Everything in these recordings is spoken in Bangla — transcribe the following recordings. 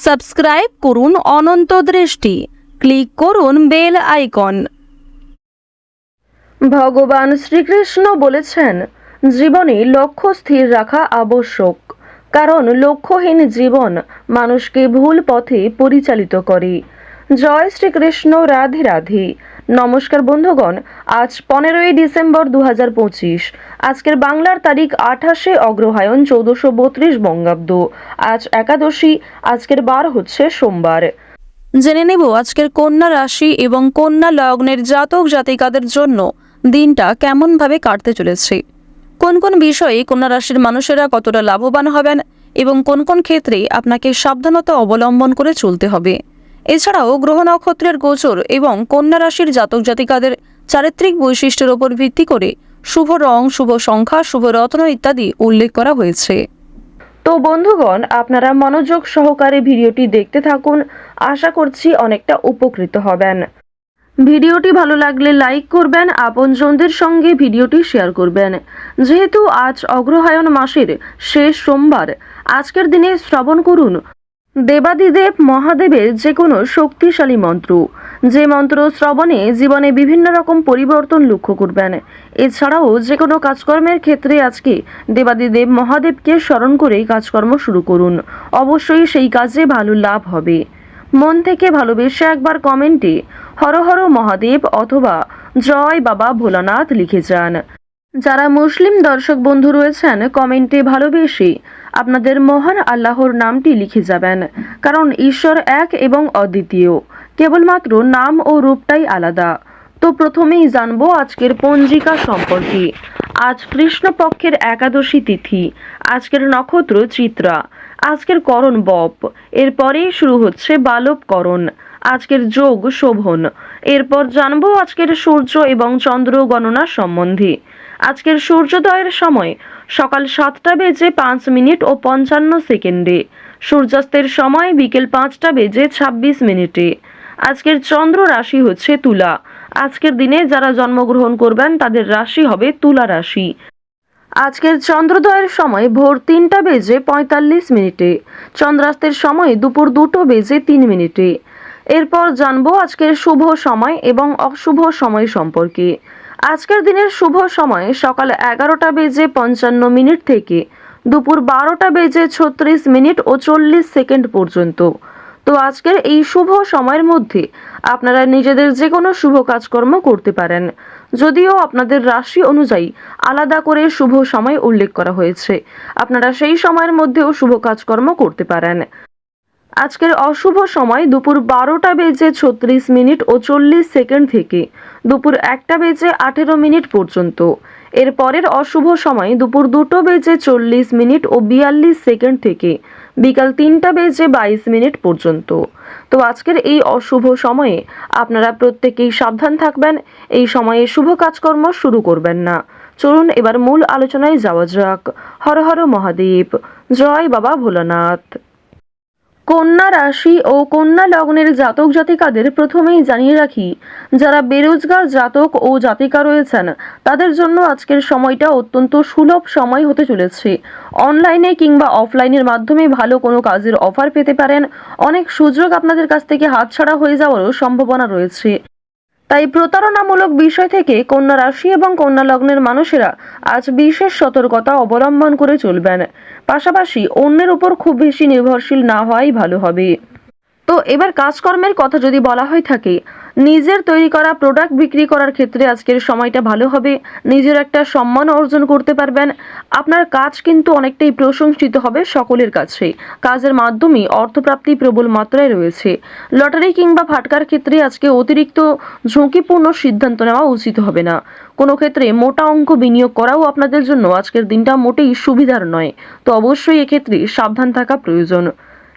সাবস্ক্রাইব করুন অনন্ত দৃষ্টি, ক্লিক করুন বেল আইকন। ভগবান শ্রীকৃষ্ণ বলেছেন, জীবনে লক্ষ্য স্থির রাখা আবশ্যক, কারণ লক্ষ্যহীন জীবন মানুষকে ভুল পথে পরিচালিত করে। জয় শ্রীকৃষ্ণ, রাধে রাধে। নমস্কার বন্ধুগণ, আজ 15ই ডিসেম্বর 2025। আজকের বাংলার তারিখ 28শে অগ্রহায়ণ 1432 বঙ্গাব্দ। আজ একাদশী। আজকের বার হচ্ছে সোমবার। জেনে নেব আজকের কন্যা রাশি এবং কন্যা লগ্নের জাতক জাতিকাদের জন্য দিনটা কেমনভাবে কাটতে চলেছে, কোন কোন বিষয়ে কন্যা রাশির মানুষেরা কতটা লাভবান হবেন এবং কোন কোন ক্ষেত্রে আপনাকে সাবধানতা অবলম্বন করে চলতে হবে। এছাড়াও গ্রহ নক্ষত্রের গোচর এবং কন্যা রাশির জাতক জাতিকাদের চারিত্রিক বৈশিষ্ট্যের উপর ভিত্তি করে শুভ রং, শুভ সংখ্যা, শুভ রত্ন ইত্যাদি উল্লেখ করা হয়েছে। তো বন্ধুগণ, আপনারা মনোযোগ সহকারে ভিডিওটি দেখতে থাকুন। আশা করছি অনেকটা উপকৃত হবেন। ভিডিওটি ভালো লাগলে লাইক করবেন, আপনজনদের সঙ্গে ভিডিওটি শেয়ার করবেন। যেহেতু আজ অগ্রহায়ণ মাসের শেষ সোমবার, আজকের দিনে শ্রবণ করুন দেবাদিদেব মহাদেবের যে কোনো শক্তিশালী মন্ত্র, যে মন্ত্র শ্রবণে জীবনে বিভিন্ন রকম পরিবর্তন লক্ষ্য করবেন। এছাড়াও যে কোনো কাজকর্মের ক্ষেত্রে আজকে দেবাদিদেব মহাদেবকে স্মরণ করে কাজকর্ম শুরু করুন, অবশ্যই সেই কাজে ভালো লাভ হবে। মন থেকে ভালোবেসে একবার কমেন্টে হর হর মহাদেব অথবা জয় বাবা ভোলানাথ লিখে যান। যারা মুসলিম দর্শক বন্ধু রয়েছেন, কমেন্টে ভালোবেসে আপনাদের মহান আল্লাহর নামটি লিখে যাবেন, কারণ ঈশ্বর এক এবং অদ্বিতীয়, কেবলমাত্র নাম ও রূপটাই আলাদা। তো প্রথমেই জানবো আজকের পঞ্জিকা সম্পর্কে। আজ কৃষ্ণপক্ষের একাদশী তিথি। আজকের নক্ষত্র চিত্রা। আজকের করণ বপ। এরপরেই শুরু হচ্ছে বালবকরণ। আজকের যোগ শোভন। এরপর জানবো আজকের সূর্য এবং চন্দ্র গণনা সম্বন্ধে। আজকের সূর্যোদয়ের সময় সকাল 7:05 ও 55 সেকেন্ডে। সূর্যাস্তের সময় বিকেল 5:26 আজকের চন্দ্র রাশি হচ্ছে তুলা। আজকের দিনে যারা জন্মগ্রহণ করবেন তাদের রাশি হবে তুলা রাশি। আজকের চন্দ্রোদয়ের সময় ভোর 3:45। চন্দ্রাস্তের সময় দুপুর 2:03। এরপর জানবো আজকের শুভ সময় এবং অশুভ সময় সম্পর্কে। আজকের দিনের শুভ সময় সকাল 11:55 থেকে দুপুর 12:36 ও 40 সেকেন্ড পর্যন্ত। তো আজকের এই শুভ সময়ের মধ্যে আপনারা নিজেদের যে কোনো শুভ কাজকর্ম করতে পারেন, যদিও আপনাদের রাশি অনুযায়ী আলাদা করে শুভ সময় উল্লেখ করা হয়েছে। আপনারা সেই সময়ের মধ্যেও শুভ কাজকর্ম করতে পারেন। আজকের অশুভ সময় দুপুর 12:36 ও 40 সেকেন্ড থেকে দুপুর 1:18 পর্যন্ত। এর পরের অশুভ সময় দুপুর 2:40 ও 42 সেকেন্ড থেকে বিকাল 3:22 পর্যন্ত। তো আজকের এই অশুভ সময়ে আপনারা প্রত্যেকেই সাবধান থাকবেন। এই সময়ে শুভ কাজকর্ম শুরু করবেন না। চলুন এবার মূল আলোচনায় যাওয়া যাক। হর হর মহাদেব, জয় বাবা ভোলানাথ। কন্যা রাশি ও কন্যা লগ্নের জাতক জাতিকাদের প্রথমেই জানিয়ে রাখি, যারা বেরোজগার জাতক ও জাতিকা রয়েছেন তাদের জন্য আজকের সময়টা অত্যন্ত সুলভ সময় হতে চলেছে। অনলাইনে কিংবা অফলাইনের মাধ্যমে ভালো কোনো কাজের অফার পেতে পারেন। অনেক সুযোগ আপনাদের কাছ থেকে হাতছাড়া হয়ে যাওয়ারও সম্ভাবনা রয়েছে। তাই প্রতারণামূলক বিষয় থেকে কন্যা রাশি এবং কন্যা লগ্নের মানুষেরা আজ বিশেষ সতর্কতা অবলম্বন করে চলবেন। পাশাপাশি অন্যের উপর খুব বেশি নির্ভরশীল না হওয়াই ভালো হবে। তো এবার কাজকর্মের কথা যদি বলা হয়ে থাকে, নিজের তৈরি করা প্রোডাক্ট বিক্রি করার ক্ষেত্রে আজকের সময়টা ভালো হবে। নিজের একটা সম্মান অর্জন করতে পারবেন। আপনার কাজ কিন্তু অনেকটাই প্রশংসিত হবে সকলের কাছে। কাজের মাধ্যমে অর্থপ্রাপ্তি প্রবল মাত্রায় রয়েছে। লটারি কিংবা ফাটকার ক্ষেত্রে আজকে অতিরিক্ত ঝুঁকিপূর্ণ সিদ্ধান্ত নেওয়া উচিত হবে না। কোনো ক্ষেত্রে মোটা অঙ্ক বিনিয়োগ করাও আপনাদের জন্য আজকের দিনটা মোটেই সুবিধার নয়। তো অবশ্যই এক্ষেত্রে সাবধান থাকা প্রয়োজন।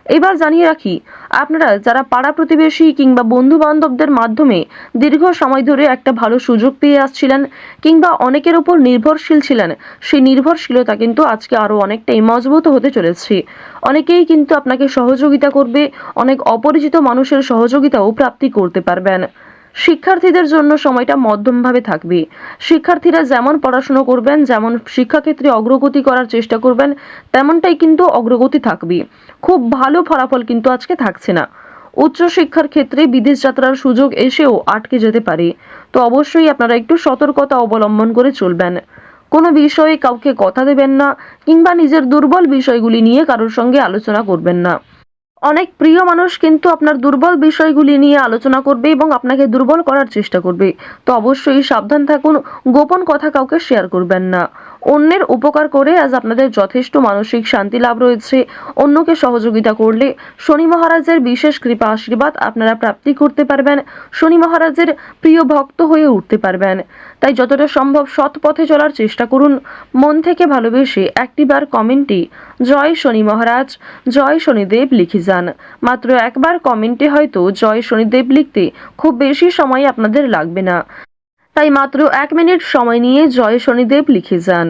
এবার জানিয়ে রাখি, আপনারা যারা পাড়া প্রতিবেশী কিংবা বন্ধু বান্ধবদের মাধ্যমে দীর্ঘ সময় ধরে একটা ভালো সুযোগ পেয়ে আসছিলেন কিংবা অনেকের উপর নির্ভরশীল ছিলেন, সেই নির্ভরশীলতা কিন্তু আজকে আরো অনেকটাই মজবুত হতে চলেছে। অনেকেই কিন্তু আপনাকে সহযোগিতা করবে। অনেক অপরিচিত মানুষের সহযোগিতাও প্রাপ্তি করতে পারবেন। শিক্ষার্থীদের জন্য সময়টা মধ্যমভাবে থাকবে। শিক্ষার্থীরা যেমন পড়াশুনো করবেন, যেমন শিক্ষাক্ষেত্রে অগ্রগতি করার চেষ্টা করবেন, তেমনটাই কিন্তু অগ্রগতি থাকবে। খুব ভালো ফলাফল কিন্তু আজকে থাকছে না। উচ্চশিক্ষার ক্ষেত্রে বিদেশ যাত্রার সুযোগ এসেও আটকে যেতে পারে। তো অবশ্যই আপনারা একটু সতর্কতা অবলম্বন করে চলবেন। কোনো বিষয়ে কাউকে কথা দেবেন না, কিংবা নিজের দুর্বল বিষয়গুলি নিয়ে কারোর সঙ্গে আলোচনা করবেন না। অনেক প্রিয় মানুষ কিন্তু আপনার দুর্বল বিষয়গুলি নিয়ে আলোচনা করবে এবং আপনাকে দুর্বল করার চেষ্টা করবে। তো অবশ্যই সাবধান থাকুন, গোপন কথা কাউকে শেয়ার করবেন না। অন্যের উপকার করে আজ আপনাদের যথেষ্ট মানসিক শান্তি লাভ রয়েছে। অন্যকে সহযোগিতা করলে শনি মহারাজের বিশেষ কৃপা আশীর্বাদ আপনারা প্রাপ্তি করতে পারবেন। শনি মহারাজের প্রিয় ভক্ত হয়ে উঠতে পারবেন। তাই যতটা সম্ভব সৎ পথে চলার চেষ্টা করুন। মন থেকে ভালোবেসে একটিবার কমেন্টে জয় শনি মহারাজ, জয় শনিদেব লিখে যান। মাত্র একবার কমেন্টে হয়তো জয় শনিদেব লিখতে খুব বেশি সময় আপনাদের লাগবে না। তাই মাত্র 1 মিনিট সময় নিয়ে জয় শনিদেব লিখে যান।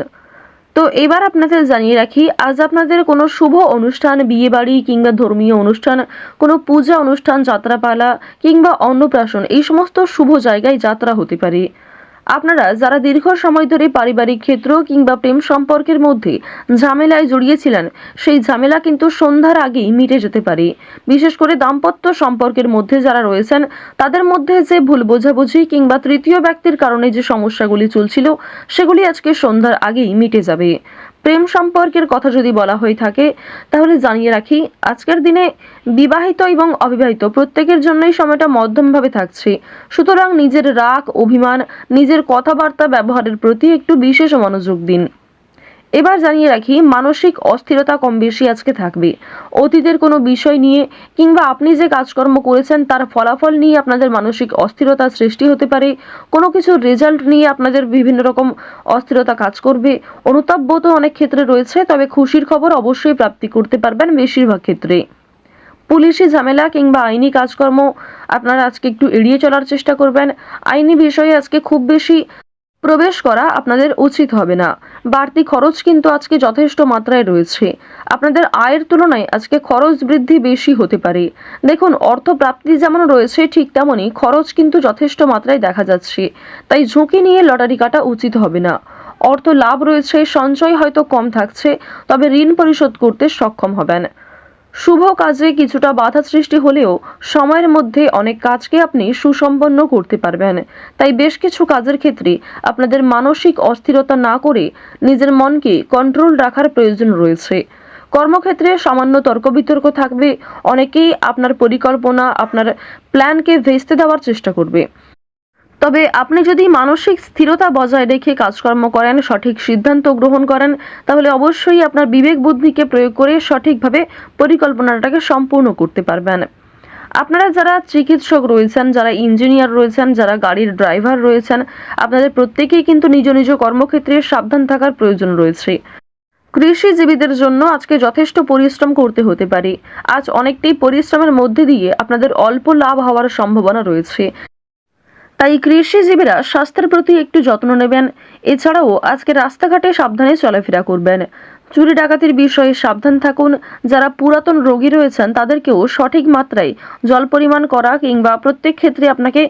তো এবার আপনাদের জানিয়ে রাখি, আজ আপনাদের কোনো শুভ অনুষ্ঠান, বিয়ে বাড়ি কিংবা ধর্মীয় অনুষ্ঠান, কোনো পূজা অনুষ্ঠান, যাত্রাপালা কিংবা অন্নপ্রাশন, এই সমস্ত শুভ জায়গায় যাত্রা হতে পারে। আপনারা যারা দীর্ঘ সময় ধরে পারিবারিক ক্ষেত্র কিংবা প্রেম সম্পর্কের মধ্যে ঝামেলায় জড়িয়েছিলেন, সেই ঝামেলা কিন্তু সন্ধ্যার আগেই মিটে যেতে পারে। বিশেষ করে দাম্পত্য সম্পর্কের মধ্যে যারা রয়েছেন, তাদের মধ্যে যে ভুল বোঝাবুঝি কিংবা তৃতীয় ব্যক্তির কারণে যে সমস্যাগুলি চলছিল, সেগুলি আজকে সন্ধ্যার আগেই মিটে যাবে। প্রেম সম্পর্কের কথা যদি বলা হয়ে থাকে, তাহলে জানিয়ে রাখি, আজকের দিনে বিবাহিত এবং অবিবাহিত প্রত্যেকের জন্যই সময়টা মধ্যমভাবে থাকছে। সুতরাং নিজের রাগ, অভিমান, নিজের কথাবার্তা ব্যবহারের প্রতি একটু বিশেষ মনোযোগ দিন। এবার জানিয়ে রাখি, মানসিক অস্থিরতা কম বেশি আজকে থাকবে। অতীতের কোনো বিষয় নিয়ে কিংবা আপনি যে কাজকর্ম করেছেন তার ফলাফল নিয়ে আপনাদের মানসিক অস্থিরতা সৃষ্টি হতে পারে। কোনো কিছুর রেজাল্ট নিয়ে আপনাদের বিভিন্ন রকম অস্থিরতা কাজ করবে। অনুতাপ তো অনেক ক্ষেত্রে রয়েছে, তবে খুশির খবর অবশ্যই প্রাপ্তি করতে পারবেন বেশিরভাগ ক্ষেত্রে। পুলিশি ঝামেলা কিংবা আইনি কাজকর্ম আপনারা আজকে একটু এড়িয়ে চলার চেষ্টা করবেন। আইনি বিষয়ে আজকে খুব বেশি প্রবেশ করা আপনাদের উচিত হবে না। বাড়তি খরচ কিন্তু আজকে যথেষ্ট মাত্রায় রয়েছে। আপনাদের আয়ের তুলনায় আজকে খরচ বৃদ্ধি বেশি হতে পারে। দেখুন, অর্থ প্রাপ্তি যেমন রয়েছে, ঠিক তেমনই খরচ কিন্তু যথেষ্ট মাত্রায় দেখা যাচ্ছে। তাই ঝুঁকি নিয়ে লটারি কাটা উচিত হবে না। অর্থ লাভ রয়েছে, সঞ্চয় হয়তো কম থাকছে, তবে ঋণ পরিশোধ করতে সক্ষম হবেন। শুভ কাজে কিছুটা বাধা সৃষ্টি হলেও সময়ের মধ্যে অনেক কাজকে আপনি সুসম্পন্ন করতে পারবেন। তাই বেশ কিছু কাজের ক্ষেত্রে আপনাদের মানসিক অস্থিরতা না করে নিজের মনকে কন্ট্রোল রাখার প্রয়োজন রয়েছে। কর্মক্ষেত্রে সামান্য তর্ক বিতর্ক থাকবে। অনেকেই আপনার পরিকল্পনা, আপনার প্ল্যানকে ভেস্তে দেওয়ার চেষ্টা করবে। তবে আপনি যদি মানসিক স্থিরতা বজায় রেখে কাজকর্ম করেন, সঠিক সিদ্ধান্ত গ্রহণ করেন, তাহলে অবশ্যই আপনার বিবেক বুদ্ধিকে প্রয়োগ করে সঠিকভাবে পরিকল্পনাটাকে সম্পূর্ণ করতে পারবেন। আপনারা যারা চিকিৎসক রয়েছেন, যারা ইঞ্জিনিয়ার রয়েছেন, যারা গাড়ির ড্রাইভার রয়েছেন, আপনাদের প্রত্যেকেই কিন্তু নিজ নিজ কর্মক্ষেত্রে সাবধান থাকার প্রয়োজন রয়েছে। কৃষিজীবীদের জন্য আজকে যথেষ্ট পরিশ্রম করতে হতে পারে। আজ অনেকটাই পরিশ্রমের মধ্যে দিয়ে আপনাদের অল্প লাভ হওয়ার সম্ভাবনা রয়েছে। তাই কৃষিজীবীরা স্বাস্থ্যের প্রতি একটু যত্ন নেবেন। এছাড়াও আজকে রাস্তাঘাটে সাবধানে চলাফেরা করবেন। চুরি ডাকাতির বিষয়ে সাবধান থাকুন। যারা পুরাতন রোগী রয়েছেন, তাদেরকেও সঠিক মাত্রায় জল পরিমাণ করা কিংবা প্রত্যেক ক্ষেত্রে আপনাকে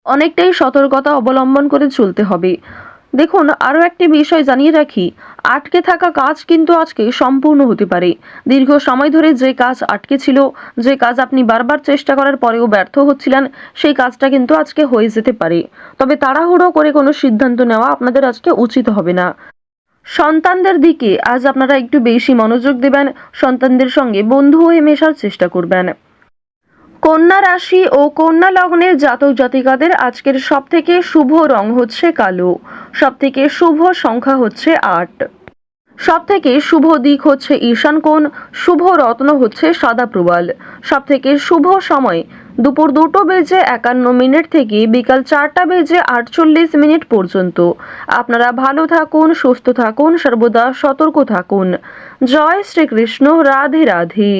অনেকটাই সতর্কতা অবলম্বন করে চলতে হবে। দেখুন, আরও একটি বিষয় জানিয়ে রাখি, আটকে থাকা কাজ কিন্তু আজকে সম্পূর্ণ হতে পারে। দীর্ঘ সময় ধরে যে কাজ আটকে ছিল, যে কাজ আপনি বারবার চেষ্টা করার পরেও ব্যর্থ হচ্ছিলেন, সেই কাজটা কিন্তু আজকে হয়ে যেতে পারে। তবে তাড়াহুড়ো করে কোনো সিদ্ধান্ত নেওয়া আপনাদের আজকে উচিত হবে না। সন্তানদের দিকে আজ আপনারা একটু বেশি মনোযোগ দেবেন। সন্তানদের সঙ্গে বন্ধু হয়ে মেশার চেষ্টা করবেন। কন্যা রাশি ও কন্যা লগ্নের জাতক জাতিকাদের আজকের সবথেকে শুভ রং হচ্ছে কালো। সবথেকে শুভ সংখ্যা হচ্ছে 8। সবথেকে শুভ দিক হচ্ছে ঈশান কোণ। শুভ রত্ন হচ্ছে সাদা প্রবাল। সবথেকে শুভ সময় দুপুর 2:51 থেকে বিকাল 4:48 পর্যন্ত। আপনারা ভালো থাকুন, সুস্থ থাকুন, সর্বদা সতর্ক থাকুন। জয় শ্রীকৃষ্ণ। রাধে রাধে।